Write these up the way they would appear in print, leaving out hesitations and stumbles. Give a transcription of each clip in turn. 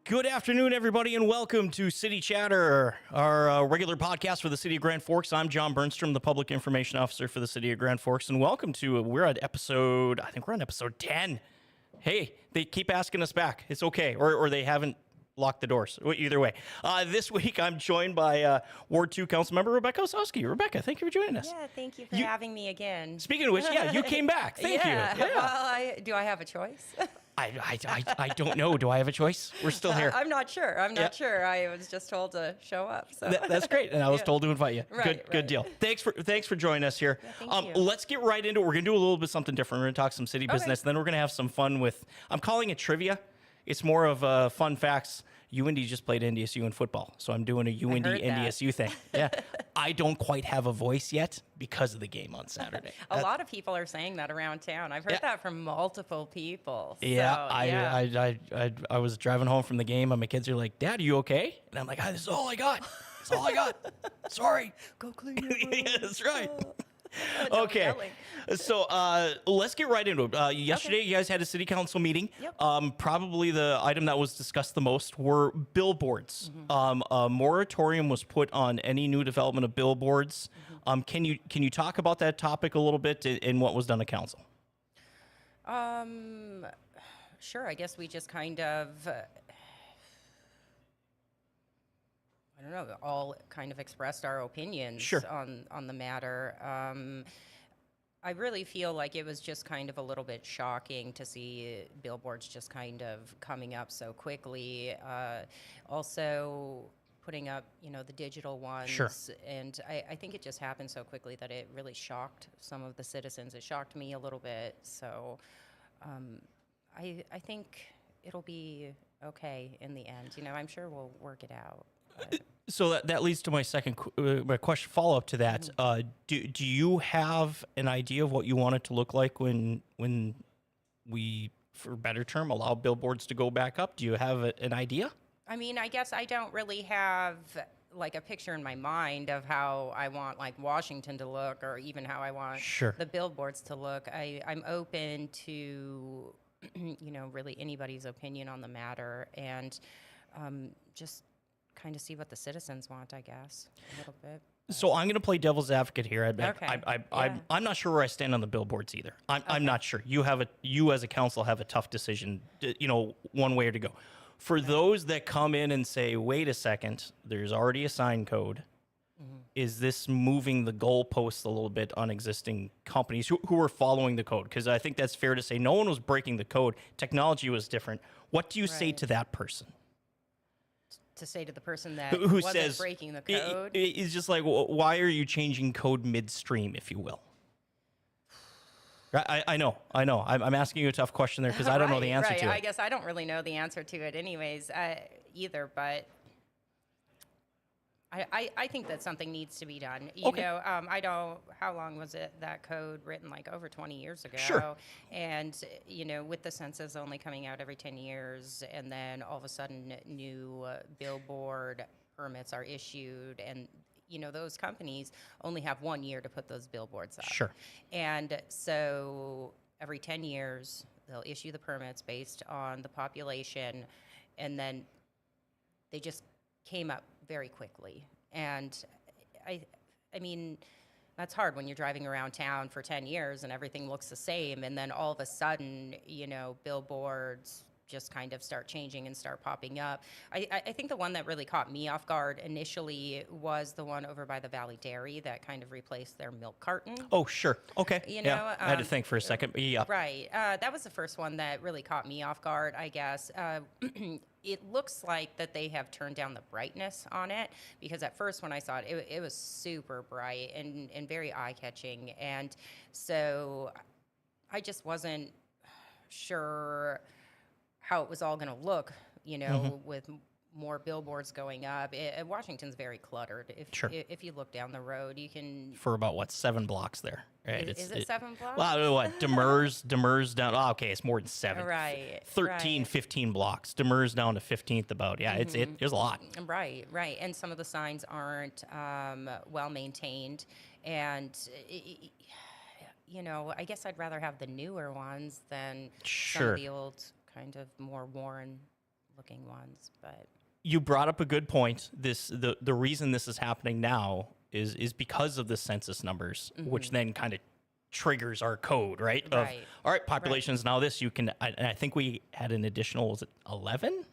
Good afternoon, everybody, and welcome to City Chatter, our regular podcast for the City of Grand Forks. I'm John Bernstrom, the Public Information Officer for the City of Grand Forks, and welcome to, we're on episode 10. Hey, they keep asking us back. It's okay, or they haven't locked the doors. Either way. This week, I'm joined by Ward 2 Councilmember Rebecca Osowski. Rebecca, thank you for joining us. Yeah, thank you for having me again. Speaking of which, yeah, you came back. Thank you. Yeah. Well, do I have a choice? I don't know. Do I have a choice? We're still here. I'm not sure. I'm not sure. I was just told to show up. So that's great, and I was told to invite you. Right, good deal. Thanks for joining us here. Yeah, thank you. Let's get right into it. We're gonna do a little bit something different. We're gonna talk some city business, then we're gonna have some fun with. I'm calling it trivia. It's more of fun facts. UND just played NDSU in football, so I'm doing a UND NDSU thing. Yeah, I don't quite have a voice yet because of the game on Saturday. A lot of people are saying that around town. I've heard that from multiple people. So, I was driving home from the game, and my kids are like, "Dad, are you okay?" And I'm like, "This is all I got. That's all I got. Sorry." Go clean your room. Yeah, that's right. Okay, so let's get right into it. Yesterday, you guys had a city council meeting. Yep. Probably the item that was discussed the most were billboards. A moratorium was put on any new development of billboards. Can you talk about that topic a little bit and what was done at council? Sure. I guess we just kind of. I don't know, all kind of expressed our opinions on the matter. I really feel like it was just kind of a little bit shocking to see billboards just kind of coming up so quickly. Also putting up, the digital ones. Sure. And I think it just happened so quickly that it really shocked some of the citizens. It shocked me a little bit. So I think it'll be okay in the end. I'm sure we'll work it out. So that leads to my second my question, follow up to that. Do you have an idea of what you want it to look like when we, for a better term, allow billboards to go back up? Do you have an idea? I mean, I guess I don't really have like a picture in my mind of how I want like Washington to look, or even how I want the billboards to look. I'm open to really anybody's opinion on the matter, and just kind of see what the citizens want, I guess, a little bit. So I'm going to play devil's advocate here. Okay. I'm not sure where I stand on the billboards either. I'm not sure. You as a council have a tough decision, one way to go. For those that come in and say, wait a second, there's already a sign code. Is this moving the goalposts a little bit on existing companies who are following the code? Because I think that's fair to say no one was breaking the code. Technology was different. What do you say to that person? To say to the person that who wasn't says breaking the code? It's just like, why are you changing code midstream, if you will? I know. I'm asking you a tough question there because I don't know the answer to it. I guess I don't really know the answer to it anyways either, but I think that something needs to be done. I don't, how long was that code written? Like over 20 years ago. Sure. And, with the census only coming out every 10 years, and then all of a sudden new billboard permits are issued, and, those companies only have 1 year to put those billboards up. Sure. And so every 10 years, they'll issue the permits based on the population, and then they just came up very quickly. And I mean, that's hard when you're driving around town for 10 years and everything looks the same, and then all of a sudden, billboards just kind of start changing and start popping up. I think the one that really caught me off guard initially was the one over by the Valley Dairy that kind of replaced their milk carton. Oh, sure. Okay. I had to think for a second. Yeah. Right. That was the first one that really caught me off guard, I guess. It looks like that they have turned down the brightness on it, because at first when I saw it, it was super bright and very eye-catching. And so I just wasn't sure how it was all going to look, with more billboards going up. Washington's very cluttered. If you look down the road, you can... For about, 7 blocks there? Right? Is it 7 blocks? Well, what? Demers down... Oh, okay, it's more than 7. Right. 13, 15 blocks. Demers down to 15th about. Yeah, there's a lot. Right. And some of the signs aren't well maintained. And... I guess I'd rather have the newer ones than some of the old kind of more worn looking ones, but You brought up a good point. The reason this is happening now is because of the census numbers, which then kind of triggers our code, right? Of Right. all right, population is now this. You can, and I think we had an additional, was it 11?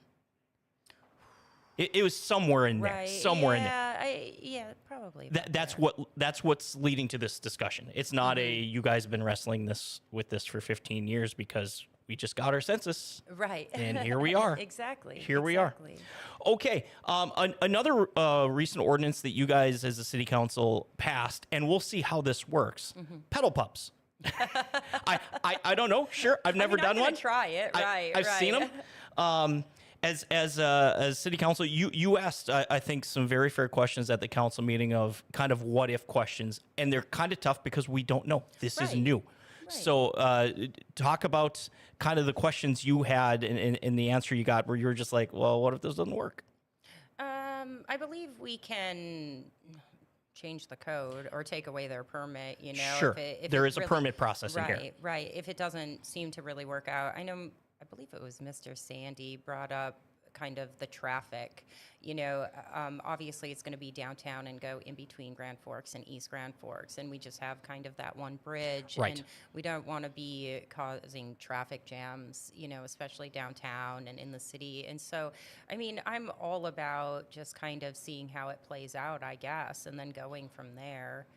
It was somewhere in there, right. somewhere in there. Probably. That's what's leading to this discussion. It's not a you guys have been wrestling with this for 15 years because we just got our census. Right. And here we are. Exactly. Here we are. Okay. Another recent ordinance that you guys as a city council passed, and we'll see how this works. Pedal pups. I don't know. Sure, I've never done I'm gonna one. Try it. I've seen them. As city council, you asked I think some very fair questions at the council meeting of kind of what if questions, and they're kind of tough because we don't know. This is Right. new. So talk about kind of the questions you had and the answer you got where you were just like, well, what if this doesn't work? I believe we can change the code or take away their permit, you know. Sure. If There it is a really- permit process in here. Right, right. If it doesn't seem to really work out, I believe it was Mr. Sandy brought up kind of the traffic. You know, obviously it's going to be downtown and go in between Grand Forks and East Grand Forks, and we just have kind of that one bridge. Right. And we don't want to be causing traffic jams, you know, especially downtown and in the city. And so, I mean, I'm all about just kind of seeing how it plays out, I guess, and then going from there.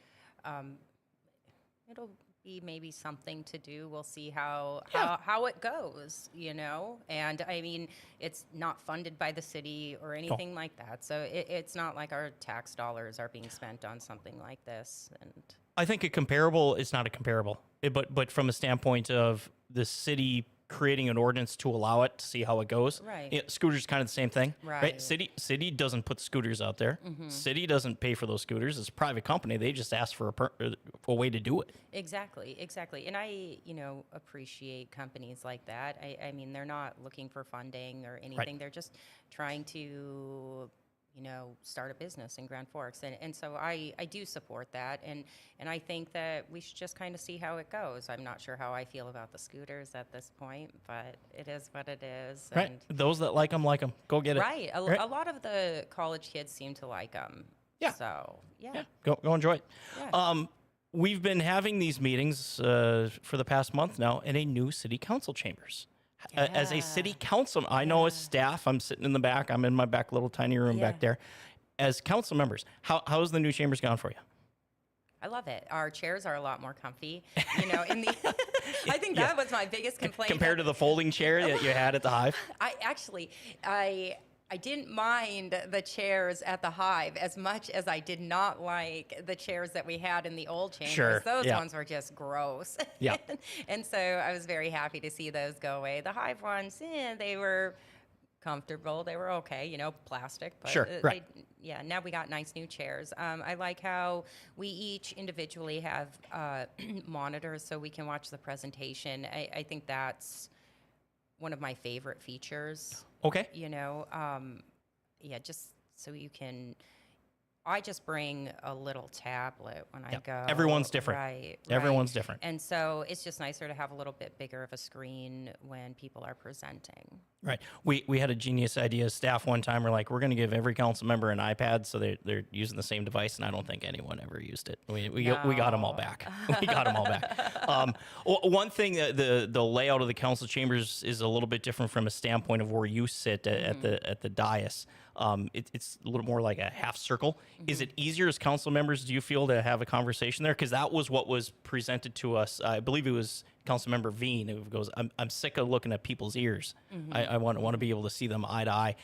It'll be maybe something to do. We'll see how it goes, you know. And I mean, it's not funded by the city or anything like that, so it's not like our tax dollars are being spent on something like this. And I think a comparable is not a comparable, but from a standpoint of the city creating an ordinance to allow it to see how it goes. Right. You know, scooters kind of the same thing. Right. City doesn't put scooters out there. City doesn't pay for those scooters. It's a private company. They just ask for a way to do it. Exactly. And I, you know, appreciate companies like that. I mean, they're not looking for funding or anything. They're just trying to, you know, start a business in Grand Forks. And so I do support that. And I think that we should just kind of see how it goes. I'm not sure how I feel about the scooters at this point, but it is what it is. Right. And Those that like them, go get it. right. A lot of the college kids seem to like them. Yeah. So, yeah. Yeah. Go enjoy it. Yeah. We've been having these meetings for the past month now in a new city council chambers. As a city council, I know as staff, I'm sitting in the back. I'm in my back little tiny room back there. As council members, how's the new chambers gone for you? I love it. Our chairs are a lot more comfy. You know, I think that was my biggest complaint. Compared to the folding chair that you had at the Hive? I didn't mind the chairs at the Hive as much as I did not like the chairs that we had in the old chambers. Sure, Those yeah. ones were just gross. Yeah. And so I was very happy to see those go away. The Hive ones, they were comfortable. They were okay, you know, plastic. But Sure, right. now we got nice new chairs. I like how we each individually have monitors so we can watch the presentation. I think that's one of my favorite features. Okay. You know, just so you can. I just bring a little tablet when I go. Everyone's different. Right. Everyone's different. And so it's just nicer to have a little bit bigger of a screen when people are presenting. Right. We had a genius idea. Staff one time were like, we're going to give every council member an iPad, so they're using the same device, and I don't think anyone ever used it. We got them all back. We got them all back. One thing, the layout of the council chambers is a little bit different from a standpoint of where you sit at the dais. It's a little more like a half circle. Is it easier as council members, do you feel, to have a conversation there? Because that was what was presented to us. I believe it was Councilmember Veen who goes, I'm sick of looking at people's ears. I want to be able to see them eye to eye.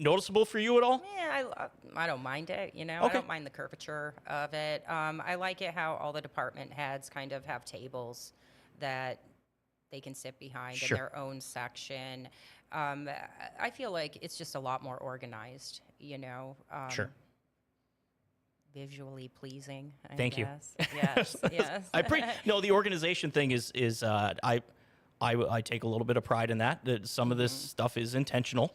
Noticeable for you at all? Yeah, I don't mind it, you know. Okay. I don't mind the curvature of it. I like it how all the department heads kind of have tables that they can sit behind in their own section. I feel like it's just a lot more organized, you know. Sure. Visually pleasing, I Thank you. guess. Yes. No, the organization thing is I take a little bit of pride in that some of this stuff is intentional,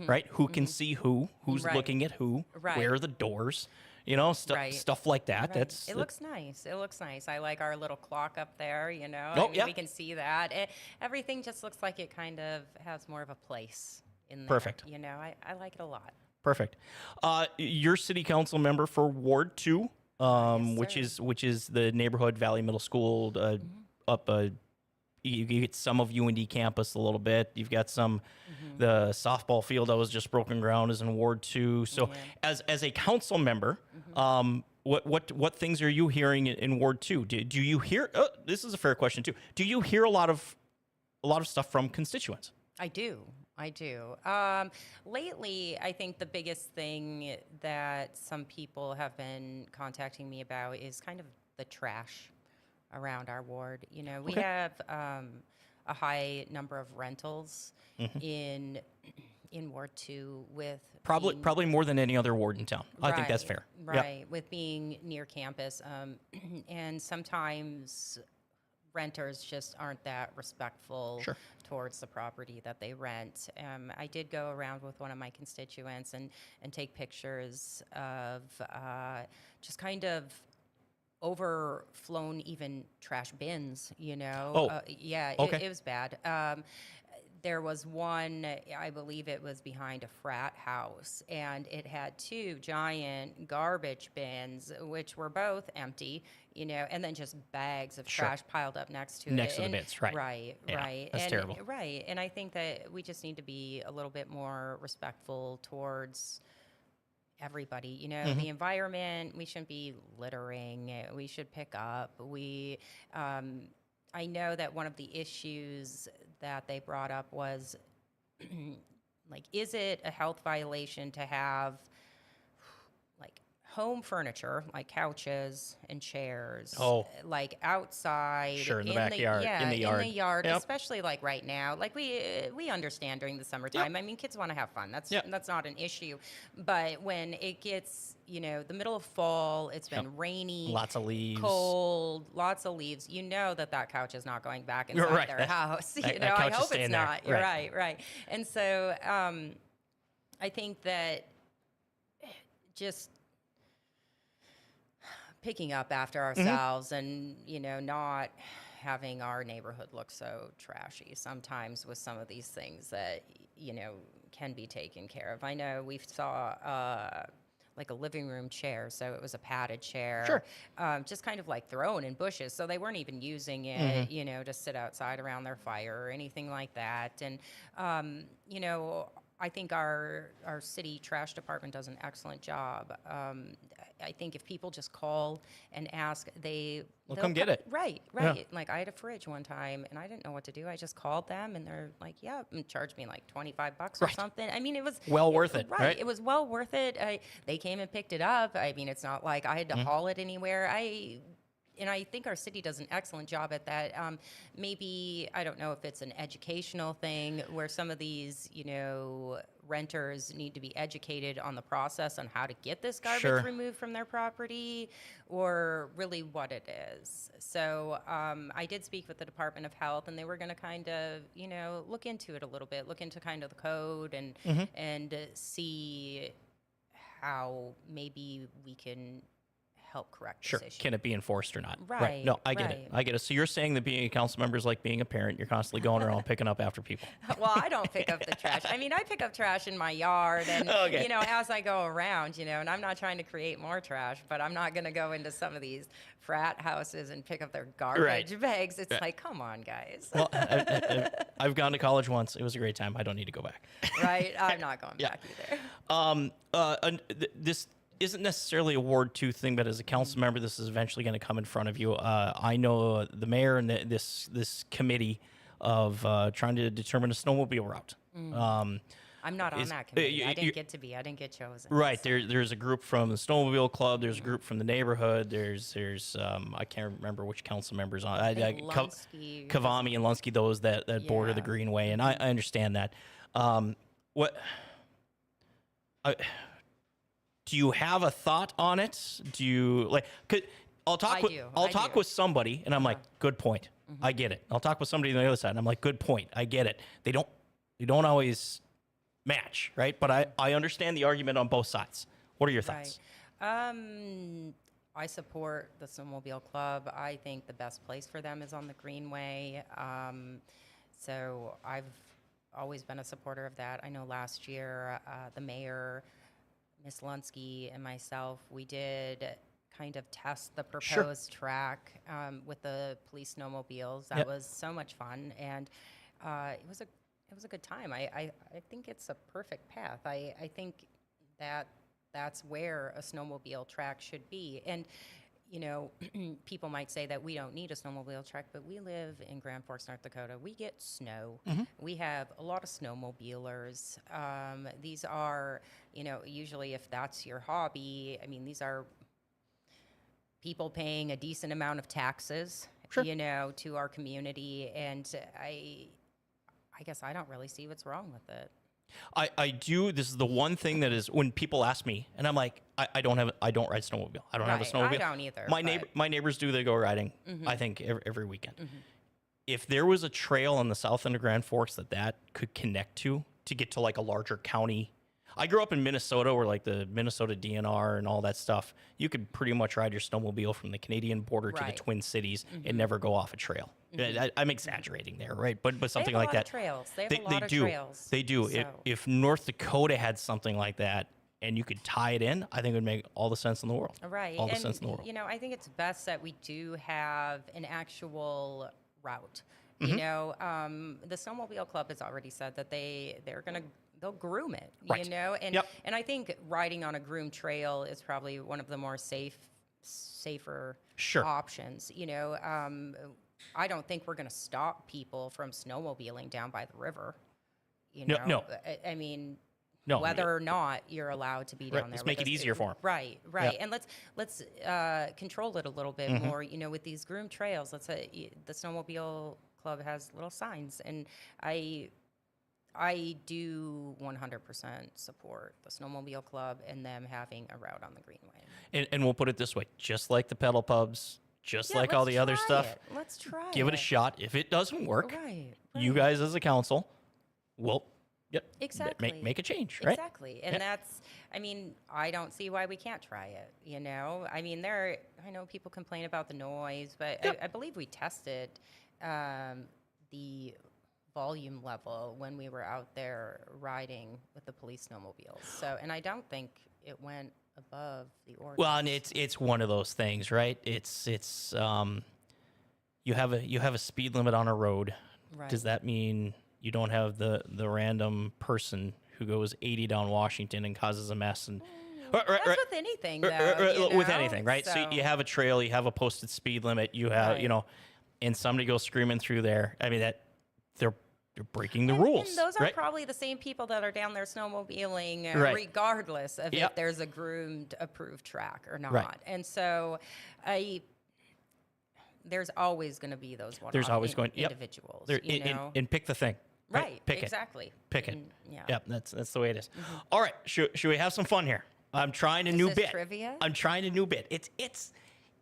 right? Who can see who's Right. looking at who, Right. where are the doors, you know, stuff like that. Right. It looks nice. It looks nice. I like our little clock up there, you know. Oh, I mean, yeah. we can see that. Everything just looks like it kind of has more of a place in there. Perfect. You know, I like it a lot. Perfect. You're city council member for Ward 2, Yes, sir. which is the neighborhood Valley Middle School up. You get some of UND campus a little bit. You've got some. The softball field that was just broken ground is in Ward 2. So, Yeah. as a council member, what things are you hearing in Ward 2? Do you hear? This is a fair question too. Do you hear a lot of stuff from constituents? I do. I do. Lately, I think the biggest thing that some people have been contacting me about is kind of the trash around our ward. You know, we Okay. have a high number of rentals in Ward 2 with being- Probably more than any other ward in town. I think that's fair. Right, Yeah. right. With being near campus, and sometimes renters just aren't that respectful Sure. towards the property that they rent. I did go around with one of my constituents and take pictures of just kind of overflown even trash bins, you know. Oh, Yeah, okay. it was bad. There was one, I believe it was behind a frat house, and it had two giant garbage bins, which were both empty, you know, and then just bags of Sure. trash piled up next to it. Next to the And- bins, right. Right, Yeah, right. that's and, terrible. Right, and I think that we just need to be a little bit more respectful towards everybody. You know, the environment, we shouldn't be littering. We should pick up. I know that one of the issues that they brought up was like, is it a health violation to have like home furniture, like couches and chairs, Oh. like outside, Sure, in the backyard, yeah, in the yard. in the yard, Yep. especially like right now. Like we understand during the summertime. I mean, kids want to have fun. Yep. That's not an issue. But when it gets, you know, the middle of fall, it's been rainy, Lots of leaves. cold, lots of leaves. You know that couch is not going back You're inside right. their That- house. that You know, couch I is hope staying it's there. not. You're Right. right, right. And so I think that just picking up after ourselves and, you know, not having our neighborhood look so trashy sometimes with some of these things that, you know, can be taken care of. I know we saw like a living room chair, so it was a padded chair, Sure. just kind of like thrown in bushes, so they weren't even using it, you know, to sit outside around their fire or anything like that. And you know, I think our city trash department does an excellent job. I think if people just call and ask, they'll come get it. Right, Yeah. right. Like I had a fridge one time and I didn't know what to do. I just called them and they're like, yeah, and charged me like $25 or Right. something. I mean, it was Well worth it, right? It was well worth it. They came and picked it up. I mean, it's not like I had to haul it anywhere. And I think our city does an excellent job at that. Maybe, I don't know if it's an educational thing where some of these, you know, renters need to be educated on the process on how to get this garbage Sure. removed from their property, or really what it is. So I did speak with the Department of Health, and they were going to kind of, you know, look into it a little bit, look into kind of the code and see how maybe we can help correct Sure. this issue. Can it be enforced or not? Right, No, I get it. right. I get it. So you're saying that being a council member is like being a parent. You're constantly going around picking up after people. Well, I don't pick up the trash. I mean, I pick up trash in my yard and, Okay. you know, as I go around, you know, and I'm not trying to create more trash, but I'm not going to go into some of these frat houses and pick up their garbage bags. It's like, come on, guys. Well, I've gone to college once. It was a great time. I don't need to go back. Right? I'm not going Yeah. back either. This isn't necessarily a Ward 2 thing, but as a council member, this is eventually going to come in front of you. I know the mayor and this committee of trying to determine a snowmobile route. I'm not on is- that committee. I you- didn't get to be. I didn't get chosen. Right. so- There's a group from the snowmobile club. There's a group from the neighborhood. There's I can't remember which council members on. I think Lunsky- Kavami and Lunsky, those that border the Yeah. Greenway, and I understand that. What? Do you have a thought on it? Do you like? I'll talk I with do, I'll I talk do. with somebody, and I'm like, good point. I get it. I'll talk with somebody on the other side, and I'm like, good point. I get it. They don't always match, right? But I understand the argument on both sides. What are your thoughts? Right. I support the snowmobile club. I think the best place for them is on the Greenway. So I've always been a supporter of that. I know last year, the mayor, Miss Lunsky, and myself, we did kind of test the proposed track with the police snowmobiles. That was so much fun, and it was a good time. I think it's a perfect path. I think that's where a snowmobile track should be. And you know, people might say that we don't need a snowmobile track, but we live in Grand Forks, North Dakota. We get snow. We have a lot of snowmobilers. These are, you know, usually if that's your hobby, I mean, these are people paying a decent amount of taxes, you know, to our community. And I guess I don't really see what's wrong with it. I do. This is the one thing that is when people ask me, and I'm like, I don't ride snowmobile. I don't have a snowmobile. I don't either. My neighbors do. They go riding. I think every weekend. If there was a trail on the south end of Grand Forks that could connect to get to like a larger county. I grew up in Minnesota, where like the Minnesota DNR and all that stuff, you could pretty much ride your snowmobile from the Canadian border to the Twin Cities and never go off a trail. I'm exaggerating there, right? But something like that. Trails. They have a lot of trails. They do. So. If North Dakota had something like that and you could tie it in, I think it would make all the sense in the world. Right. All the sense in the world. You know, I think it's best that we do have an actual route. You know, the Snowmobile Club has already said that they'll groom it, you know? And and I think riding on a groomed trail is probably one of the more safer options. You know, I don't think we're going to stop people from snowmobiling down by the river. You know, No. I mean, whether or not you're allowed to be down there. Let's make it easier for them. Right. And let's control it a little bit more. You know, with these groomed trails, let's say the Snowmobile Club has little signs, and I do 100% support the Snowmobile Club and them having a route on the Greenway. And we'll put it this way, just like the pedal pubs, just like all the other stuff. Let's try it. Give it a shot. If it doesn't work, right. you guys as a council will exactly make a change, right? Exactly. And that's, I mean, I don't see why we can't try it, you know? I mean, I know people complain about the noise, but I believe we tested the volume level when we were out there riding with the police snowmobiles. So, and I don't think it went above the ordinance. Well, and it's one of those things, right? It's you have a speed limit on a road. Right. Does that mean you don't have the random person who goes 80 down Washington and causes a mess? And that's with anything, though. With anything, right? So you have a trail, you have a posted speed limit, you have you know, and somebody goes screaming through there. I mean they're breaking the rules. And those are probably the same people that are down there snowmobiling, regardless of if there's a groomed, approved track or not. Right. And so, there's always going to be those individuals. You know? And pick the thing. Right. Pick exactly. it. Pick it. Yep. That's the way it is. All right. Should we have some fun here? I'm trying a new bit. Trivia? I'm trying a new bit.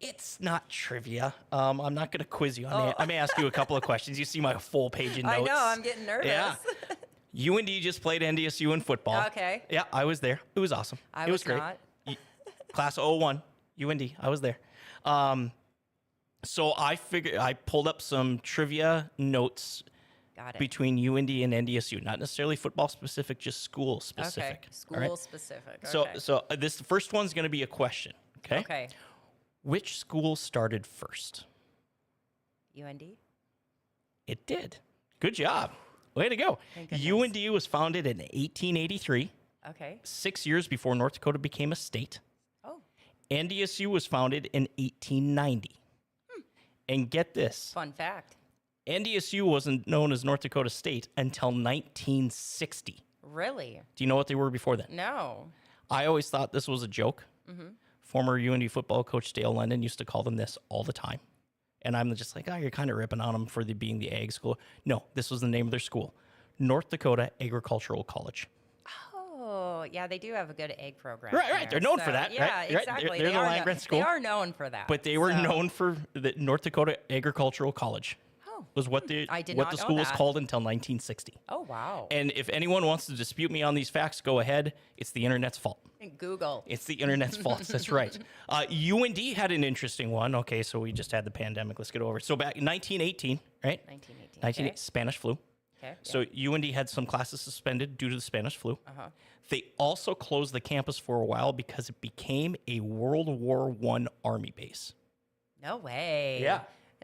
It's not trivia. I'm not going to quiz you. I may ask you a couple of questions. You see my full page of notes. I know. I'm getting nervous. Yeah. UND just played NDSU in football. Okay. Yeah, I was there. It was awesome. It was great. Class of 01, UND. I was there. So I pulled up some trivia notes between UND and NDSU. Not necessarily football specific, just school specific. Okay. School specific. Okay. So this first one's going to be a question. Okay. Okay. Which school started first? UND? It did. Good job. Way to go. UND was founded in 1883. Okay. 6 years before North Dakota became a state. Oh. NDSU was founded in 1890. And get this. Fun fact. NDSU wasn't known as North Dakota State until 1960. Really? Do you know what they were before then? No. I always thought this was a joke. Former UND football coach Dale Lennon used to call them this all the time. And I'm just like, you're kind of ripping on them for being the ag school. No, this was the name of their school. North Dakota Agricultural College. Oh, yeah, they do have a good egg program. Right. They're known for that. Yeah, right? exactly. They're the land-grant school. They are known for that. But they were known for the North Dakota Agricultural College. Was what the school was called until 1960. Oh, wow. And if anyone wants to dispute me on these facts, go ahead. It's the internet's fault. Google. It's the internet's fault. That's right. UND had an interesting one. Okay, so we just had the pandemic. Let's get over it. So back in 1918, right? 1918. Spanish flu. Okay. So UND had some classes suspended due to the Spanish flu. Uh-huh. They also closed the campus for a while because it became a World War I Army base. No way. Yeah.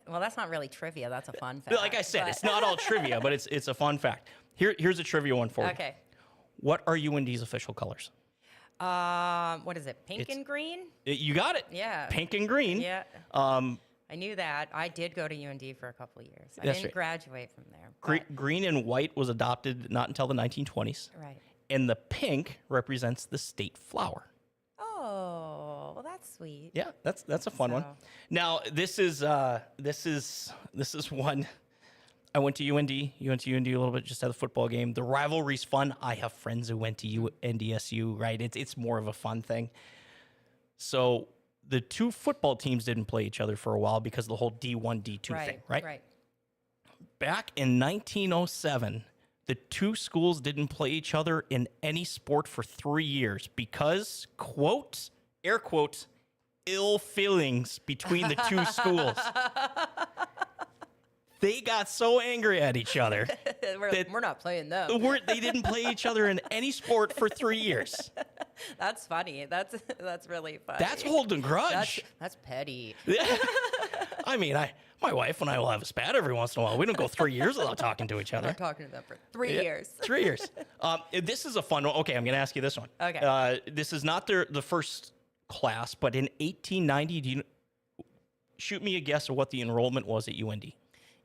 Well, that's not really trivia. That's a fun fact. Like I said, but- it's not all trivia, but it's a fun fact. Here's a trivia one for you. Okay. What are UND's official colors? What is it? Pink It's- and green? You got it. Yeah. Pink and green. Yeah. Um, I knew that. I did go to UND for a couple of years. I That's didn't right. graduate from there. green and white was adopted not until the 1920s. Right. And the pink represents the state flower. Oh, well, that's sweet. Yeah, that's a fun one. So- Now this is one. I went to UND. You went to UND a little bit. Just had a football game. The rivalry's fun. I have friends who went to NDSU. Right, it's more of a fun thing. So the two football teams didn't play each other for a while because of the whole D1 D2 thing. Right. Right. Back in 1907, the two schools didn't play each other in any sport for 3 years because, quote, air quotes, ill feelings between the two schools. They got so angry at each other. We're not playing them. They didn't play each other in any sport for 3 years. That's funny. That's really funny. That's holding grudge. That's petty. I mean, my wife and I will have a spat every once in a while. We don't go 3 years without talking to each I'm other. talking to them for 3 Yeah, years. 3 years. This is a fun one. Okay, I'm going to ask you this one. Okay. This is not the first class, but in 1890, shoot me a guess of what the enrollment was at UND.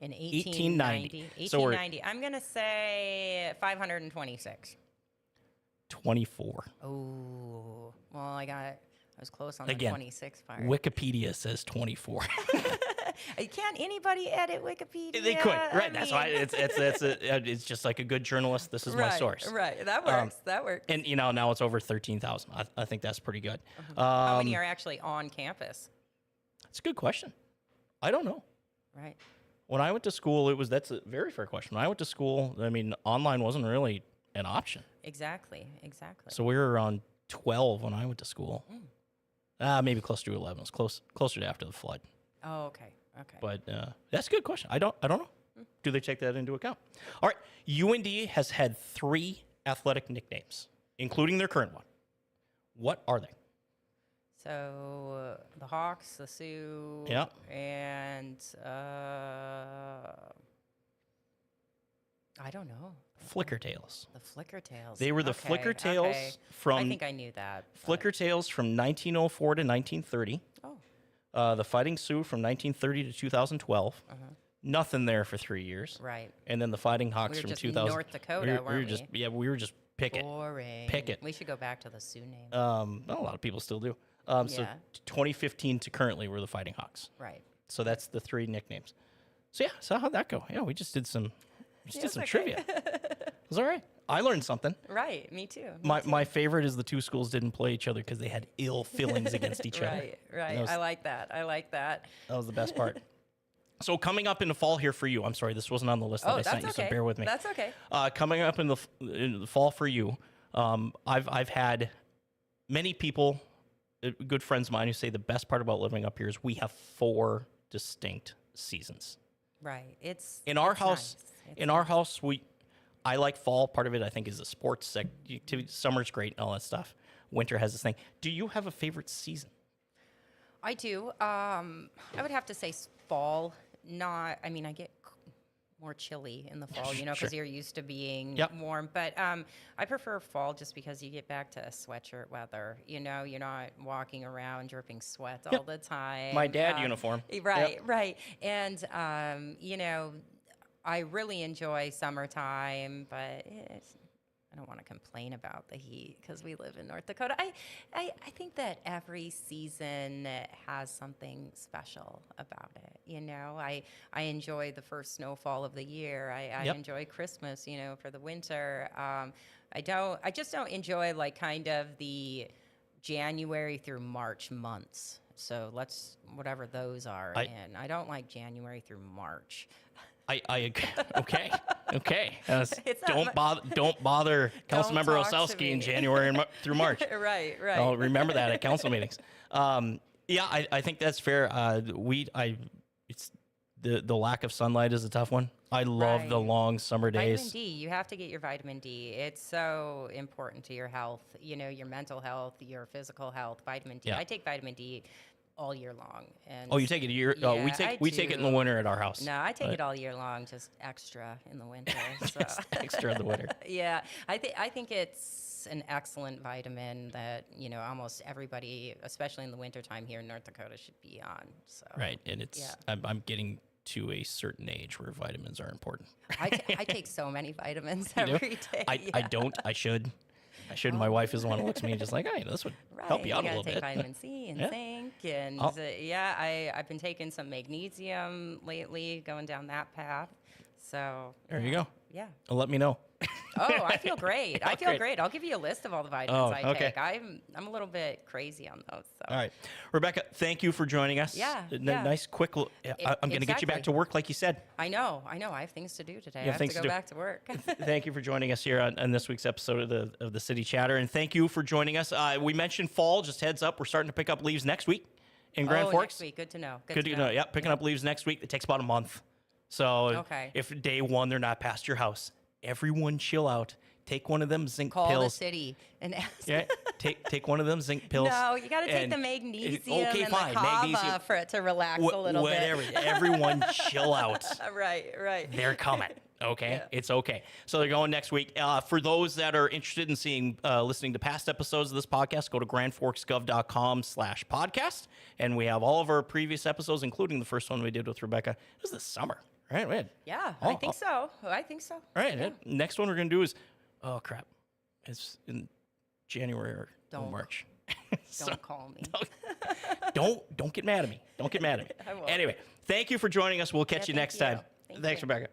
In 1890. 1890. So we're- 1890. I'm going to say 526. 24. Oh, well, I was close on Again, the 26 part. Wikipedia says 24. Can't anybody edit Wikipedia? They could, I right? That's why mean- it's just like a good journalist. This is my Right, source. Right, that works. That works. And now it's over 13,000. I think that's pretty good. How many are actually on campus? It's a good question. I don't know. Right. When I went to school, that's a very fair question. When I went to school, I mean, online wasn't really an option. Exactly. So we were around 12 when I went to school. Maybe close to 11. It was closer to after the flood. Oh, okay. Okay. But that's a good question. I don't know. Do they take that into account? All right. UND has had 3 athletic nicknames, including their current one. What are they? So the Hawks, the Sioux, Yeah. and I don't know. Flicker Tails. The Flicker Tails. They were the Okay, Flicker Tails okay. from I think I knew that. but- Flicker Tails from 1904 to 1930. Oh, The Fighting Sioux from 1930 to 2012. Nothing there for 3 years. right. And then the Fighting Hawks We were from just in 2000. North Dakota, we were weren't just we? we were just pick it. Boring. Pick it. We should go back to the Sioux name. Well, a lot of people still do. So Yeah. 2015 to currently, we're the Fighting Hawks. Right. So that's the 3 nicknames. So yeah, so how'd that go? Yeah, we just did some it's okay. trivia. It was all right. I learned something. Right. Me too. My favorite is the two schools didn't play each other because they had ill feelings against each other. Right. Right. That was- I like that. I like that. That was the best part. So coming up in the fall here for you, I'm sorry, this wasn't on the list that Oh, I sent that's you, okay. so bear with me. That's okay. Coming up in the fall for you, I've had many people, good friends of mine, who say the best part about living up here is we have 4 distinct seasons. Right. It's In our it's house, nice. in our house, I like fall. Part of it, I think, is the sports activity. Summer's great and all that stuff. Winter has this thing. Do you have a favorite season? I do. I would have to say fall. Not. I mean, I get more chilly in the fall, you know, because Sure. you're used to being Yep. warm. But I prefer fall just because you get back to sweatshirt weather. You know, you're not walking around dripping sweat all the time. My dad uniform. Right, Yep. right. And, you know, I really enjoy summertime, but I don't want to complain about the heat because we live in North Dakota. I think that every season has something special about it. You know, I enjoy the first snowfall of the year. I Yep. enjoy Christmas, you know, for the winter. I just don't enjoy like kind of the January through March months. So whatever those are. And I don't like January through March. Okay. It's not Don't bother Councilmember talk to Osowski in me. January through March. Right. I'll remember that at council meetings. Yeah, I think that's fair. It's the lack of sunlight is a tough one. I love the Right. long summer Vitamin days. D, you have to get your vitamin D. It's so important to your health, your mental health, your physical health. Vitamin D. Yeah. I take vitamin D all year long. And Oh, you take it a year? yeah, We take it in the do. winter at our house. No, I take it all year long, just extra in the winter. So. Just extra in the winter. Yeah, I think it's an excellent vitamin that almost everybody, especially in the wintertime here in North Dakota, should be on. So Right, and it's Yeah. I'm getting to a certain age where vitamins are important. I take so many vitamins You do? every day. I yeah. don't. I should. My wife is the one who looks at me just like, hey, this would help you out a gotta little take bit. vitamin C and Yeah. zinc, and Oh. I've been taking some magnesium lately, going down that path. So There you go. Yeah. Let me know. Oh, I feel great. I Oh, feel great. great. I'll give you a list of all the vitamins I okay. take. I'm a little bit crazy on those. So. All right, Rebecca, thank you for joining us. Yeah, N- yeah. Nice, quick. I'm going to get you back exactly. to work, like you said. I know. I have things to do today. You have I have things to to go do. back to work. Thank you for joining us here on this week's episode of the City Chatter, and thank you for joining us. We mentioned fall. Just heads up, we're starting to pick up leaves next week in Grand Oh, Forks. next week. Good to know. Good to know. Yeah, picking up leaves next week. It takes about a month. So Okay. if day one they're not past your house, everyone chill out. Take one of them zinc Call the pills. city and ask. Yeah, take one of them zinc pills. No, you got to take and- the magnesium Okay, and fine. the kava Magnesium. for it to relax a little Whatever. bit. Everyone chill out. Right. They're coming. Okay, Yeah. it's okay. So they're going next week. For those that are interested in listening to past episodes of this podcast, go to grandforksgov.com/podcast, and we have all of our previous episodes, including the first one we did with Rebecca. It was this summer, right? We had, Yeah, Oh, I think so. I think so. right. Yeah. Next one we're gonna do is, oh crap, it's in January or Don't. March. So- Don't call me. don't get mad at me. Don't get mad at me. I won't. Anyway, thank you for joining us. We'll catch you thank next you. time. Thank Thanks, you. Rebecca.